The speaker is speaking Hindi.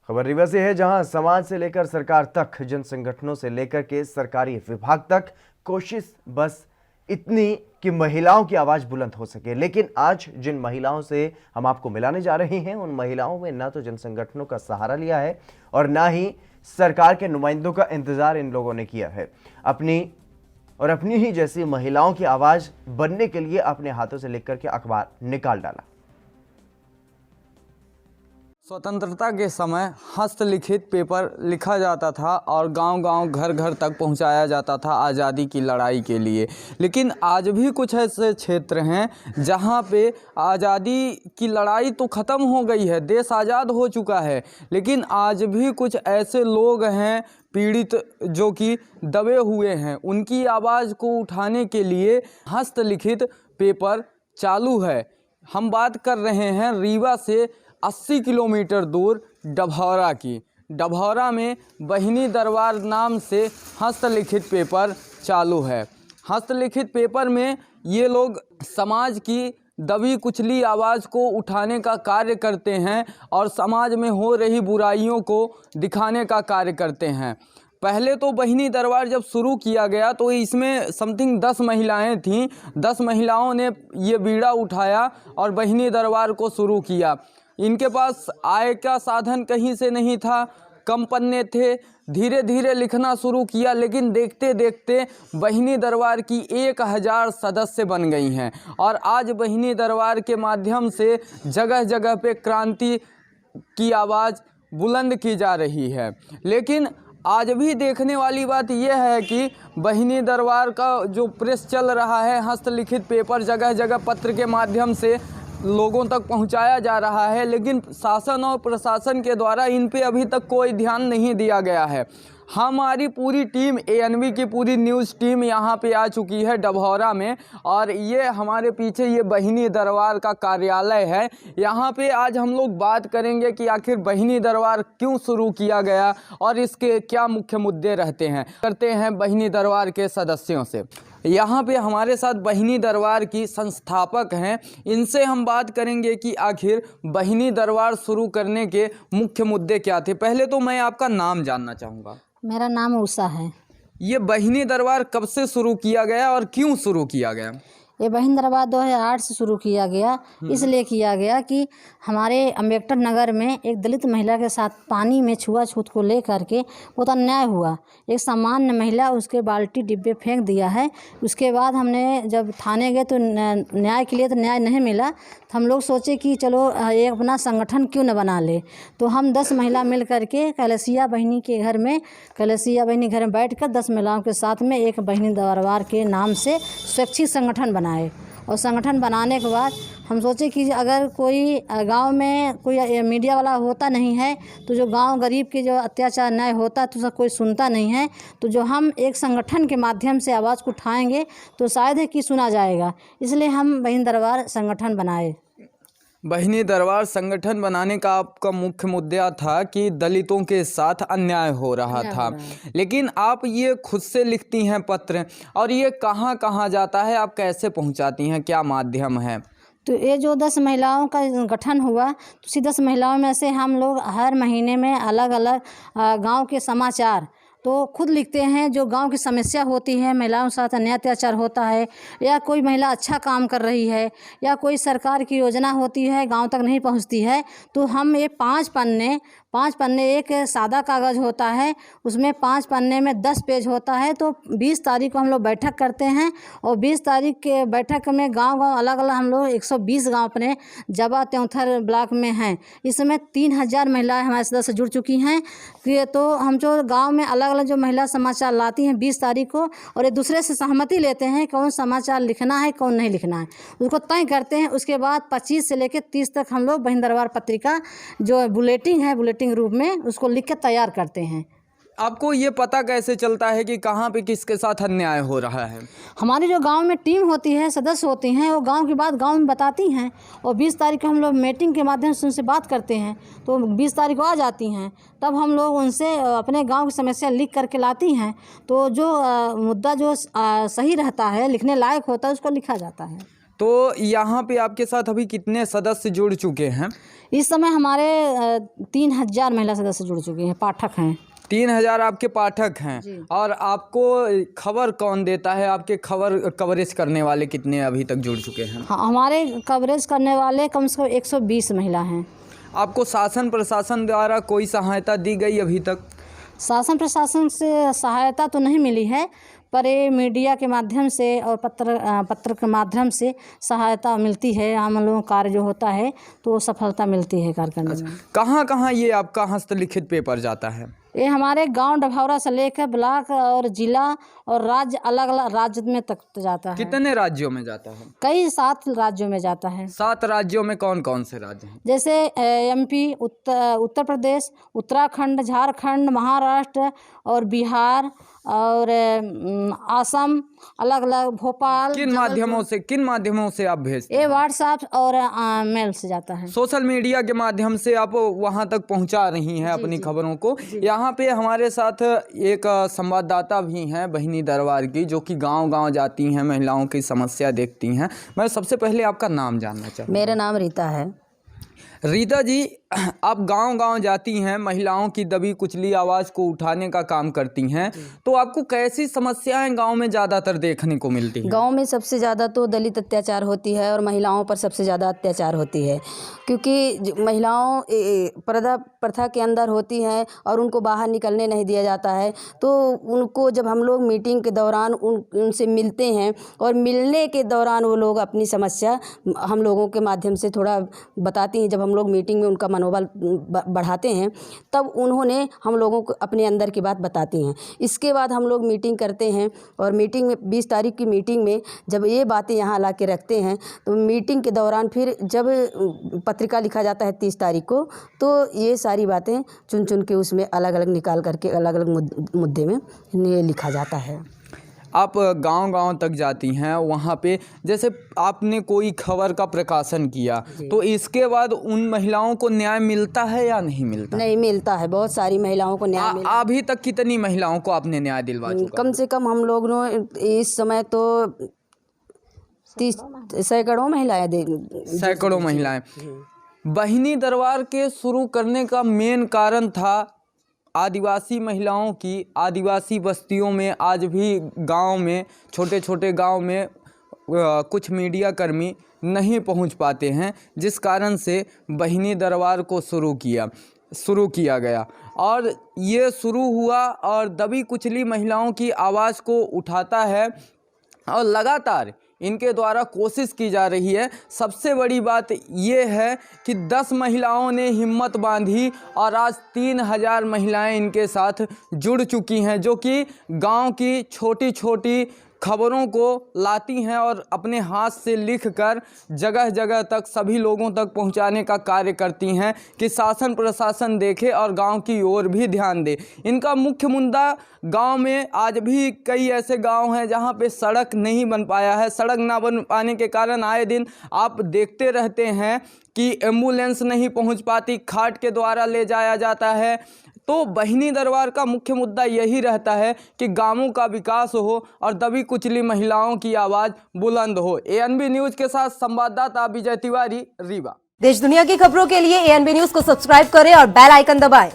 खबर रीवा से है, जहां समाज से लेकर सरकार तक, जन संगठनों से लेकर के सरकारी विभाग तक कोशिश बस इतनी कि महिलाओं की आवाज बुलंद हो सके। लेकिन आज जिन महिलाओं से हम आपको मिलाने जा रहे हैं, उन महिलाओं में ना तो जन संगठनों का सहारा लिया है और ना ही सरकार के नुमाइंदों का इंतजार इन लोगों ने किया है। अपनी ही जैसी महिलाओं की आवाज बनने के लिए अपने हाथों से लिख करके अखबार निकाल डाला। स्वतंत्रता के समय हस्तलिखित पेपर लिखा जाता था और गांव-गांव, घर-घर तक पहुंचाया जाता था आज़ादी की लड़ाई के लिए। लेकिन आज भी कुछ ऐसे क्षेत्र हैं जहां पे आज़ादी की लड़ाई तो ख़त्म हो गई है, देश आज़ाद हो चुका है, लेकिन आज भी कुछ ऐसे लोग हैं पीड़ित जो कि दबे हुए हैं। उनकी आवाज़ को उठाने के लिए हस्तलिखित पेपर चालू है। हम बात कर रहे हैं रीवा से 80 किलोमीटर दूर डभौरा की। डभौरा में बहिनी दरबार नाम से हस्तलिखित पेपर चालू है। हस्तलिखित पेपर में ये लोग समाज की दबी कुचली आवाज़ को उठाने का कार्य करते हैं और समाज में हो रही बुराइयों को दिखाने का कार्य करते हैं। पहले तो बहिनी दरबार जब शुरू किया गया तो इसमें समथिंग 10 महिलाएं थीं। 10 महिलाओं ने ये बीड़ा उठाया और बहिनी दरबार को शुरू किया। इनके पास आय का साधन कहीं से नहीं था, कम पन्ने थे। धीरे धीरे लिखना शुरू किया, लेकिन देखते देखते बहिनी दरबार की 1000 सदस्य बन गई हैं और आज बहिनी दरबार के माध्यम से जगह जगह पे क्रांति की आवाज़ बुलंद की जा रही है। लेकिन आज भी देखने वाली बात यह है कि बहिनी दरबार का जो प्रेस चल रहा है, हस्तलिखित पेपर जगह जगह पत्र के माध्यम से लोगों तक पहुंचाया जा रहा है, लेकिन शासन और प्रशासन के द्वारा इन पे अभी तक कोई ध्यान नहीं दिया गया है। हमारी पूरी टीम, एएनबी की पूरी न्यूज़ टीम यहाँ पे आ चुकी है डभौरा में और ये हमारे पीछे ये बहिनी दरबार का कार्यालय है। यहाँ पे आज हम लोग बात करेंगे कि आखिर बहिनी दरबार क्यों शुरू किया गया और इसके क्या मुख्य मुद्दे रहते हैं। करते हैं बहिनी दरबार के सदस्यों से। यहाँ पे हमारे साथ बहिनी दरबार की संस्थापक हैं, इनसे हम बात करेंगे कि आखिर बहिनी दरबार शुरू करने के मुख्य मुद्दे क्या थे। पहले तो मैं आपका नाम जानना चाहूँगा। मेरा नाम उषा है। ये बहिनी दरबार कब से शुरू किया गया और क्यों शुरू किया गया? ये बहिनी दरबार 2008 से शुरू किया गया। इसलिए किया गया कि हमारे अम्बेडकर नगर में एक दलित महिला के साथ पानी में छुआछूत को लेकर के बहुत अन्याय हुआ। एक सामान्य महिला उसके बाल्टी डिब्बे फेंक दिया है। उसके बाद हमने जब थाने गए तो न्याय के लिए तो न्याय नहीं मिला, तो हम लोग सोचे कि चलो एक अपना संगठन क्यों न बना ले। तो हम 10 महिला मिल करके कलसिया बहिनी के घर में, कलसिया बहिनी घर में बैठकर 10 महिलाओं के साथ में एक बहिनी दरबार के नाम से स्वैच्छिक संगठन बनाए। और संगठन बनाने के बाद हम सोचे कि अगर कोई गांव में कोई मीडिया वाला होता नहीं है, तो जो गांव गरीब के जो अत्याचार न्याय होता है तो उसका कोई सुनता नहीं है, तो जो हम एक संगठन के माध्यम से आवाज़ को उठाएंगे तो शायद है कि सुना जाएगा। इसलिए हम बहिनी दरबार संगठन बनाए। बहिनी दरबार संगठन बनाने का आपका मुख्य मुद्दा था कि दलितों के साथ अन्याय हो रहा था। लेकिन आप ये खुद से लिखती हैं पत्र, और ये कहाँ कहाँ जाता है, आप कैसे पहुँचाती हैं, क्या माध्यम है? तो ये जो 10 महिलाओं का गठन हुआ, तो उसी 10 महिलाओं में से हम लोग हर महीने में अलग अलग गांव के समाचार तो खुद लिखते हैं। जो गांव की समस्या होती है, महिलाओं के साथ अन्याय अत्याचार होता है, या कोई महिला अच्छा काम कर रही है, या कोई सरकार की योजना होती है गांव तक नहीं पहुंचती है, तो हम ये 5 पन्ने एक सादा कागज़ होता है, उसमें 5 पन्ने में 10 पेज होता है। तो 20 तारीख को हम लोग बैठक करते हैं और 20 तारीख के बैठक में गांव-गांव अलग-अलग हम लोग 120 गांव अपने जबा त्योंथर ब्लॉक में हैं। इसमें 3000 महिलाएं हमारे सदस्य जुड़ चुकी हैं। तो हम जो गाँव में अलग अलग जो महिला समाचार लाती हैं 20 तारीख को, और एक दूसरे से सहमति लेते हैं कौन समाचार लिखना है कौन नहीं लिखना है, उसको तय करते हैं। उसके बाद 25 से लेकर 30 तक हम लोग बहिनी दरबार पत्रिका जो बुलेटिन है, बुलेटिन रूप में उसको लिख के तैयार करते हैं। आपको ये पता कैसे चलता है कि कहाँ पे किसके साथ अन्याय हो रहा है? हमारी जो गांव में टीम होती है, सदस्य होती हैं, वो गांव की बात गांव में बताती हैं और 20 तारीख को हम लोग मीटिंग के माध्यम से उनसे बात करते हैं। तो 20 तारीख को आ जाती हैं, तब हम लोग उनसे अपने गांव की समस्या लिख करके लाती हैं। तो जो मुद्दा जो सही रहता है, लिखने लायक होता है, उसको लिखा जाता है। तो यहाँ पे आपके साथ अभी कितने सदस्य जुड़ चुके हैं? इस समय हमारे 3000 महिला सदस्य जुड़ चुके हैं, पाठक हैं। 3000 आपके पाठक हैं। और आपको खबर कौन देता है? आपके कवरेज करने वाले कितने अभी तक जुड़ चुके हैं? हाँ, हमारे कवरेज करने वाले कम से कम 120 महिला हैं। आपको शासन प्रशासन द्वारा कोई सहायता दी गई अभी तक? शासन प्रशासन से सहायता तो नहीं मिली है, पर ये मीडिया के माध्यम से और पत्र के माध्यम से सहायता मिलती है। हम लोगों का कार्य जो होता है तो सफलता मिलती है कार्य करने में। कहाँ कहाँ ये आपका हस्तलिखित पेपर जाता है? ये हमारे गांव डभौरा से लेकर ब्लॉक और जिला और राज्य, अलग अलग राज्य में तक जाता है। कितने राज्यों में जाता है? कई 7 राज्यों में जाता है। 7 राज्यों में कौन कौन से राज्य हैं? जैसे MP, उत्तर प्रदेश, उत्तराखंड, झारखंड, महाराष्ट्र और बिहार और असम, अलग अलग, भोपाल। किन माध्यमों से आप भेजते हैं? ये व्हाट्सएप और मेल से जाता है। सोशल मीडिया के माध्यम से आप वहां तक पहुंचा रही हैं अपनी खबरों को। यहाँ पे हमारे साथ एक संवाददाता भी हैं बहिनी दरबार की, जो कि गांव-गांव जाती हैं, महिलाओं की समस्या देखती हैं। मैं सबसे पहले आपका नाम जानना चाहूँगा। मेरा नाम रीता है। रीता जी, आप गांव-गांव जाती हैं, महिलाओं की दबी कुचली आवाज़ को उठाने का काम करती हैं, तो आपको कैसी समस्याएं गांव में ज़्यादातर देखने को मिलती हैं? गांव में सबसे ज़्यादा तो दलित अत्याचार होती है और महिलाओं पर सबसे ज़्यादा अत्याचार होती है, क्योंकि महिलाओं पर्दा प्रथा के अंदर होती हैं और उनको बाहर निकलने नहीं दिया जाता है। तो उनको जब हम लोग मीटिंग के दौरान उनसे मिलते हैं और मिलने के दौरान वो लोग अपनी समस्या हम लोगों के माध्यम से थोड़ा बताती हैं। जब हम लोग मीटिंग में उनका मनोबल बढ़ाते हैं तब उन्होंने हम लोगों को अपने अंदर की बात बताती हैं। इसके बाद हम लोग मीटिंग करते हैं और मीटिंग में 20 तारीख की मीटिंग में जब ये बातें यहाँ ला के रखते हैं तो मीटिंग के दौरान फिर जब पत्रिका लिखा जाता है 30 तारीख को, तो ये सारी बातें चुन चुन के उसमें अलग अलग निकाल करके अलग अलग मुद्दे में ये लिखा जाता है। आप गांव-गांव तक जाती हैं, वहाँ पे जैसे आपने कोई खबर का प्रकाशन किया तो इसके बाद उन महिलाओं को न्याय मिलता है या नहीं मिलता? नहीं मिलता है, बहुत सारी महिलाओं को न्याय मिलता है। अभी तक कितनी महिलाओं को आपने न्याय दिलवा चुका? कम से कम हम लोग इस समय तो 30 सैकड़ों महिलाएं। बहिनी दरबार के शुरू करने का मेन कारण था आदिवासी महिलाओं की। आदिवासी बस्तियों में आज भी गांव में, छोटे छोटे गांव में कुछ मीडिया कर्मी नहीं पहुंच पाते हैं, जिस कारण से बहिनी दरबार को शुरू किया गया। और ये शुरू हुआ और दबी कुचली महिलाओं की आवाज़ को उठाता है और लगातार इनके द्वारा कोशिश की जा रही है। सबसे बड़ी बात ये है कि 10 महिलाओं ने हिम्मत बांधी और आज 3000 महिलाएं इनके साथ जुड़ चुकी हैं, जो कि गांव की छोटी छोटी खबरों को लाती हैं और अपने हाथ से लिखकर जगह जगह तक सभी लोगों तक पहुंचाने का कार्य करती हैं कि शासन प्रशासन देखे और गांव की ओर भी ध्यान दे। इनका मुख्य मुद्दा गांव में आज भी कई ऐसे गांव हैं जहां पे सड़क नहीं बन पाया है। सड़क ना बन पाने के कारण आए दिन आप देखते रहते हैं कि एम्बुलेंस नहीं पहुंच पाती, खाट के द्वारा ले जाया जाता है। तो बहिनी दरबार का मुख्य मुद्दा यही रहता है कि गांवों का विकास हो और दबी कुचली महिलाओं की आवाज़ बुलंद हो। ANB न्यूज़ के साथ संवाददाता विजय तिवारी, रीवा। देश दुनिया की खबरों के लिए ANB न्यूज़ को सब्सक्राइब करें और बेल आइकन दबाएं।